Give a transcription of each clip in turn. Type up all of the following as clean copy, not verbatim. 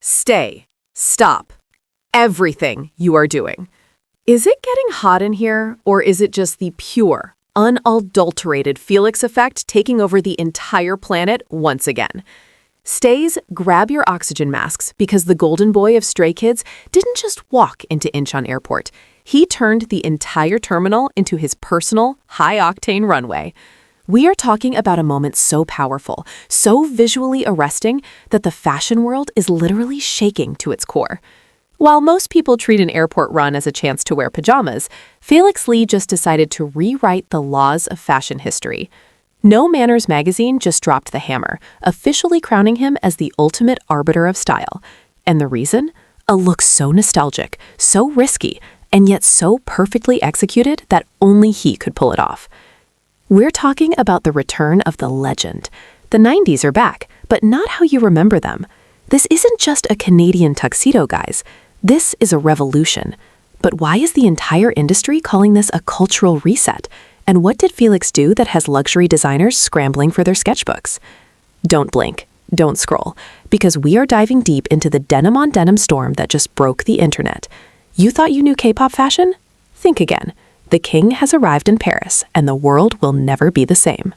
Stay. Stop. Everything you are doing. Is it getting hot in here, or is it just the pure, unadulterated Felix Effect taking over the entire planet once again? Stays, grab your oxygen masks because the golden boy of Stray Kids didn't just walk into Incheon Airport. He turned the entire terminal into his personal, high-octane runway. We are talking about a moment so powerful, so visually arresting, that the fashion world is literally shaking to its core. While most people treat an airport run as a chance to wear pajamas, Felix Lee just decided to rewrite the laws of fashion history. No Manners magazine just dropped the hammer, officially crowning him as the ultimate arbiter of style. And the reason? A look so nostalgic, so risky, and yet so perfectly executed that only he could pull it off. We're talking about the return of the legend. The 90s are back, but not how you remember them. This isn't just a Canadian tuxedo, guys. This is a revolution. But why is the entire industry calling this a cultural reset? And what did Felix do that has luxury designers scrambling for their sketchbooks? Don't blink, don't scroll, because we are diving deep into the denim on denim storm that just broke the internet. You thought you knew K-pop fashion? Think again. The king has arrived in Paris, and the world will never be the same.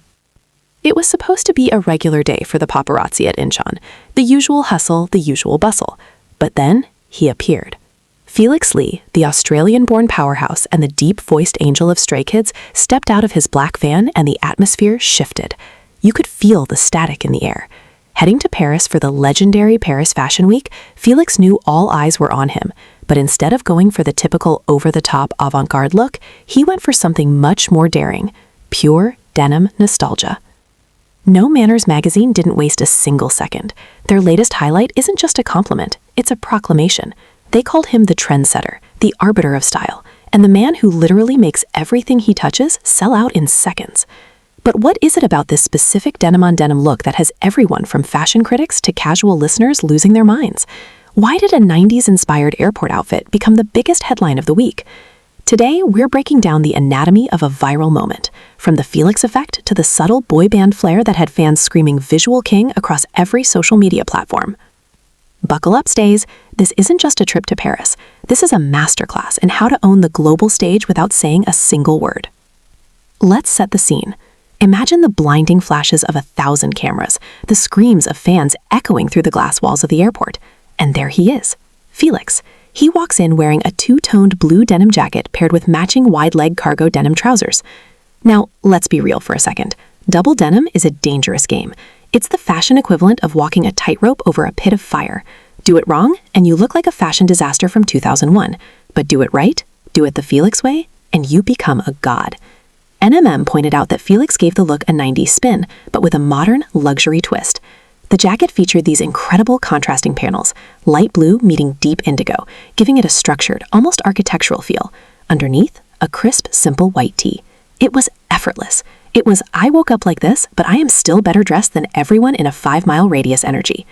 It was supposed to be a regular day for the paparazzi at Incheon, the usual hustle, the usual bustle. But then, he appeared. Felix Lee, the Australian-born powerhouse and the deep-voiced angel of Stray Kids, stepped out of his black van and the atmosphere shifted. You could feel the static in the air. Heading to Paris for the legendary Paris Fashion Week, Felix knew all eyes were on him. But instead of going for the typical over-the-top avant-garde look, he went for something much more daring: pure denim nostalgia. No Manners magazine didn't waste a single second. Their latest highlight isn't just a compliment, it's a proclamation. They called him the Trendsetter, the Arbiter of Style, and the man who literally makes everything he touches sell out in seconds. But what is it about this specific denim-on-denim look that has everyone from fashion critics to casual listeners losing their minds? Why did a 90s-inspired airport outfit become the biggest headline of the week? Today, we're breaking down the anatomy of a viral moment, from the Felix Effect to the subtle boy band flair that had fans screaming visual king across every social media platform. Buckle up, Stays. This isn't just a trip to Paris. This is a masterclass in how to own the global stage without saying a single word. Let's set the scene. Imagine the blinding flashes of 1,000 cameras, the screams of fans echoing through the glass walls of the airport. And there he is, Felix. He walks in wearing a two-toned blue denim jacket paired with matching wide-leg cargo denim trousers. Now, let's be real for a second. Double denim is a dangerous game. It's the fashion equivalent of walking a tightrope over a pit of fire. Do it wrong, and you look like a fashion disaster from 2001. But do it right, do it the Felix way, and you become a god. NMM pointed out that Felix gave the look a 90s spin, but with a modern, luxury twist. The jacket featured these incredible contrasting panels, light blue meeting deep indigo, giving it a structured, almost architectural feel. Underneath, a crisp, simple white tee. It was effortless. It was, I woke up like this, but I am still better dressed than everyone in a 5-mile radius energy.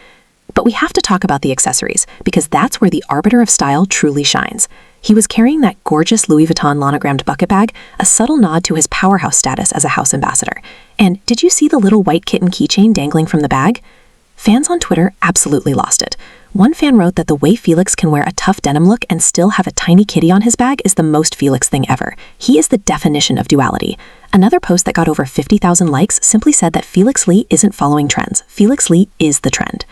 But we have to talk about the accessories, because that's where the Arbiter of Style truly shines. He was carrying that gorgeous Louis Vuitton monogrammed bucket bag, a subtle nod to his powerhouse status as a house ambassador. And did you see the little white kitten keychain dangling from the bag? Fans on Twitter absolutely lost it. One fan wrote that the way Felix can wear a tough denim look and still have a tiny kitty on his bag is the most Felix thing ever. He is the definition of duality. Another post that got over 50,000 likes simply said that Felix Lee isn't following trends. Felix Lee is the trend.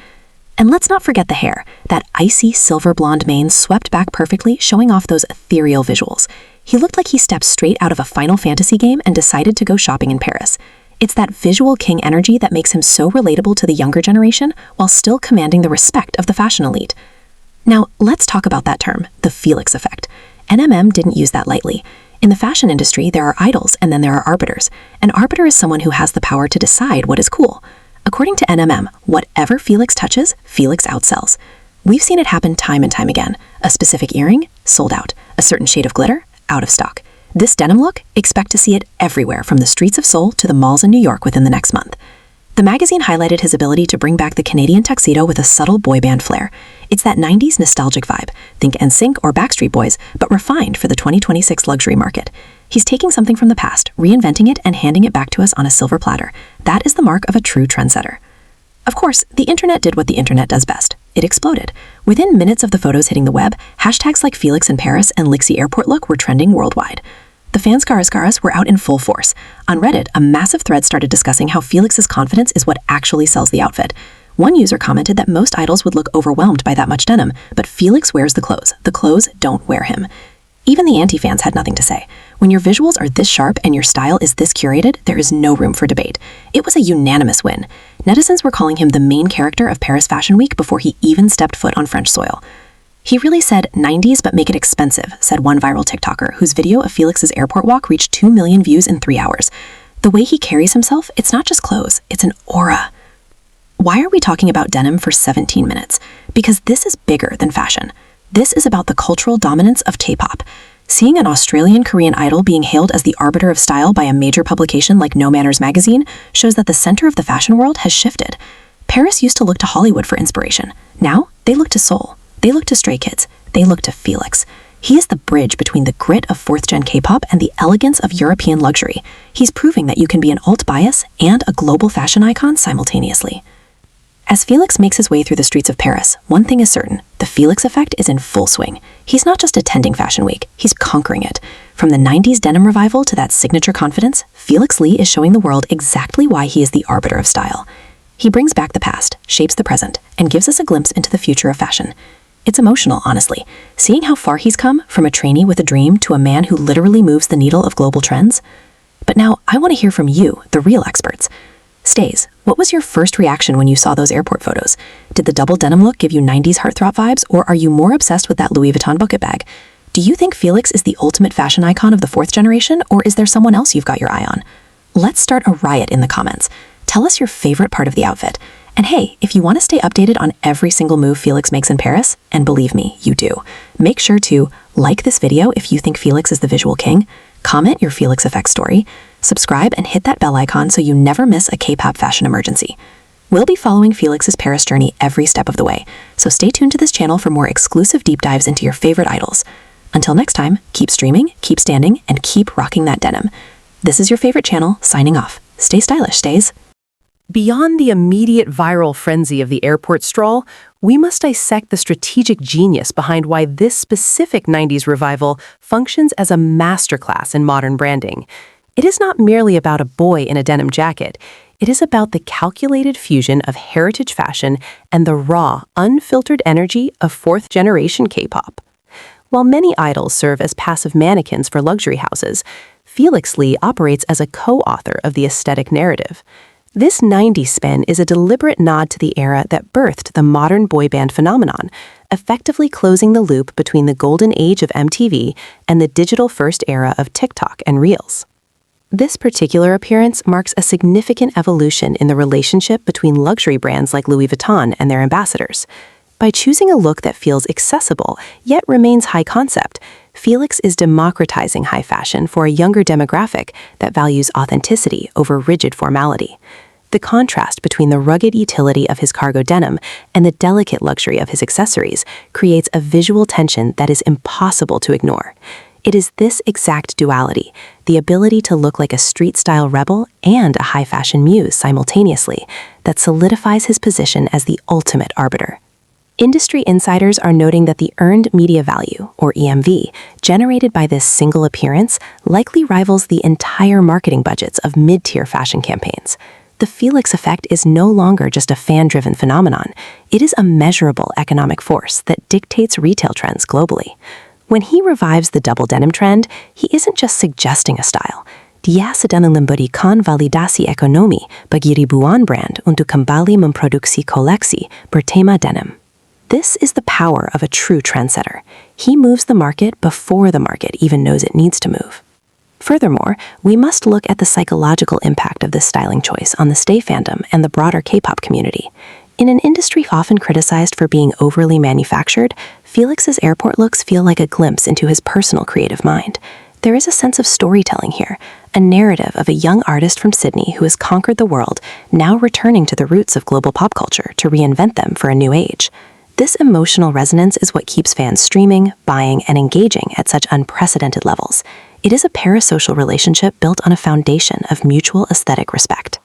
And let's not forget the hair. That icy silver blonde mane swept back perfectly, showing off those ethereal visuals. He looked like he stepped straight out of a Final Fantasy game and decided to go shopping in Paris. It's that visual king energy that makes him so relatable to the younger generation while still commanding the respect of the fashion elite. Now, let's talk about that term, the Felix Effect. NMM didn't use that lightly. In the fashion industry, there are idols and then there are arbiters. An arbiter is someone who has the power to decide what is cool. According to NMM, whatever Felix touches, Felix outsells. We've seen it happen time and time again. A specific earring, sold out. A certain shade of glitter, out of stock. This denim look, expect to see it everywhere from the streets of Seoul to the malls in New York within the next month. The magazine highlighted his ability to bring back the Canadian tuxedo with a subtle boy band flair. It's that 90s nostalgic vibe, think NSYNC or Backstreet Boys, but refined for the 2026 luxury market. He's taking something from the past, reinventing it, and handing it back to us on a silver platter. That is the mark of a true trendsetter. Of course, the internet did what the internet does best. It exploded. Within minutes of the photos hitting the web, hashtags like Felix in Paris and Lixie Airport look were trending worldwide. The fan scaras were out in full force. On Reddit, a massive thread started discussing how Felix's confidence is what actually sells the outfit. One user commented that most idols would look overwhelmed by that much denim, but Felix wears the clothes don't wear him. Even the anti-fans had nothing to say. When your visuals are this sharp and your style is this curated, there is no room for debate. It was a unanimous win. Netizens were calling him the main character of Paris Fashion Week before he even stepped foot on French soil. He really said 90s but make it expensive, said one viral TikToker whose video of Felix's airport walk reached 2 million views in 3 hours. The way he carries himself, it's not just clothes, it's an aura. Why are we talking about denim for 17 minutes? Because this is bigger than fashion. This is about the cultural dominance of K-pop. Seeing an Australian Korean idol being hailed as the Arbiter of Style by a major publication like No Manners magazine shows that the center of the fashion world has shifted. Paris used to look to Hollywood for inspiration. Now, they look to Seoul. They look to Stray Kids. They look to Felix. He is the bridge between the grit of 4th-gen K-pop and the elegance of European luxury. He's proving that you can be an alt-bias and a global fashion icon simultaneously. As Felix makes his way through the streets of Paris, one thing is certain: the Felix effect is in full swing. He's not just attending Fashion Week, he's conquering it. From the 90s denim revival to that signature confidence, Felix Lee is showing the world exactly why he is the arbiter of style. He brings back the past, shapes the present, and gives us a glimpse into the future of fashion. It's emotional, honestly, seeing how far he's come from a trainee with a dream to a man who literally moves the needle of global trends. But now, I want to hear from you, the real experts. Stays, what was your first reaction when you saw those airport photos? Did the double denim look give you 90s heartthrob vibes, or are you more obsessed with that Louis Vuitton bucket bag? Do you think Felix is the ultimate fashion icon of the 4th generation, or is there someone else you've got your eye on? Let's start a riot in the comments. Tell us your favorite part of the outfit. And hey, if you want to stay updated on every single move Felix makes in Paris, and believe me, you do, make sure to like this video if you think Felix is the visual king, comment your Felix Effect story, subscribe and hit that bell icon so you never miss a K-pop fashion emergency. We'll be following Felix's Paris journey every step of the way, so stay tuned to this channel for more exclusive deep dives into your favorite idols. Until next time, keep streaming, keep standing, and keep rocking that denim. This is your favorite channel, signing off. Stay stylish, Stays. Beyond the immediate viral frenzy of the airport stroll, we must dissect the strategic genius behind why this specific 90s revival functions as a masterclass in modern branding. It is not merely about a boy in a denim jacket. It is about the calculated fusion of heritage fashion and the raw, unfiltered energy of 4th-generation K-pop. While many idols serve as passive mannequins for luxury houses, Felix Lee operates as a co-author of the aesthetic narrative. This 90s spin is a deliberate nod to the era that birthed the modern boy band phenomenon, effectively closing the loop between the golden age of MTV and the digital-first era of TikTok and Reels. This particular appearance marks a significant evolution in the relationship between luxury brands like Louis Vuitton and their ambassadors. By choosing a look that feels accessible yet remains high concept, Felix is democratizing high fashion for a younger demographic that values authenticity over rigid formality. The contrast between the rugged utility of his cargo denim and the delicate luxury of his accessories creates a visual tension that is impossible to ignore. It is this exact duality, the ability to look like a street-style rebel and a high-fashion muse simultaneously, that solidifies his position as the ultimate arbiter. Industry insiders are noting that the earned media value, or EMV, generated by this single appearance likely rivals the entire marketing budgets of mid-tier fashion campaigns. The Felix effect is no longer just a fan-driven phenomenon. It is a measurable economic force that dictates retail trends globally. When he revives the double denim trend, he isn't just suggesting a style. Dia sedang memberikan validasi ekonomi bagi ribuan brand untuk kembali memproduksi koleksi bertema denim. This is the power of a true trendsetter. He moves the market before the market even knows it needs to move. Furthermore, we must look at the psychological impact of this styling choice on the Stay fandom and the broader K-pop community. In an industry often criticized for being overly manufactured, Felix's airport looks feel like a glimpse into his personal creative mind. There is a sense of storytelling here, a narrative of a young artist from Sydney who has conquered the world, now returning to the roots of global pop culture to reinvent them for a new age. This emotional resonance is what keeps fans streaming, buying, and engaging at such unprecedented levels. It is a parasocial relationship built on a foundation of mutual aesthetic respect.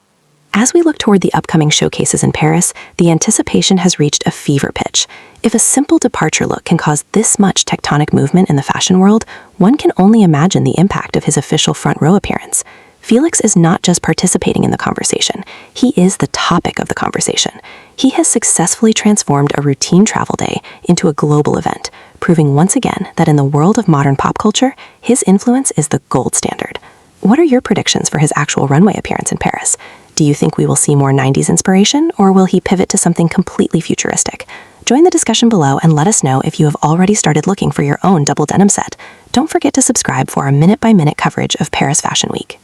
As we look toward the upcoming showcases in Paris, the anticipation has reached a fever pitch. If a simple departure look can cause this much tectonic movement in the fashion world, one can only imagine the impact of his official front row appearance. Felix is not just participating in the conversation, he is the topic of the conversation. He has successfully transformed a routine travel day into a global event, proving once again that in the world of modern pop culture, his influence is the gold standard. What are your predictions for his actual runway appearance in Paris? Do you think we will see more 90s inspiration, or will he pivot to something completely futuristic? Join the discussion below and let us know if you have already started looking for your own double denim set. Don't forget to subscribe for our minute-by-minute coverage of Paris Fashion Week.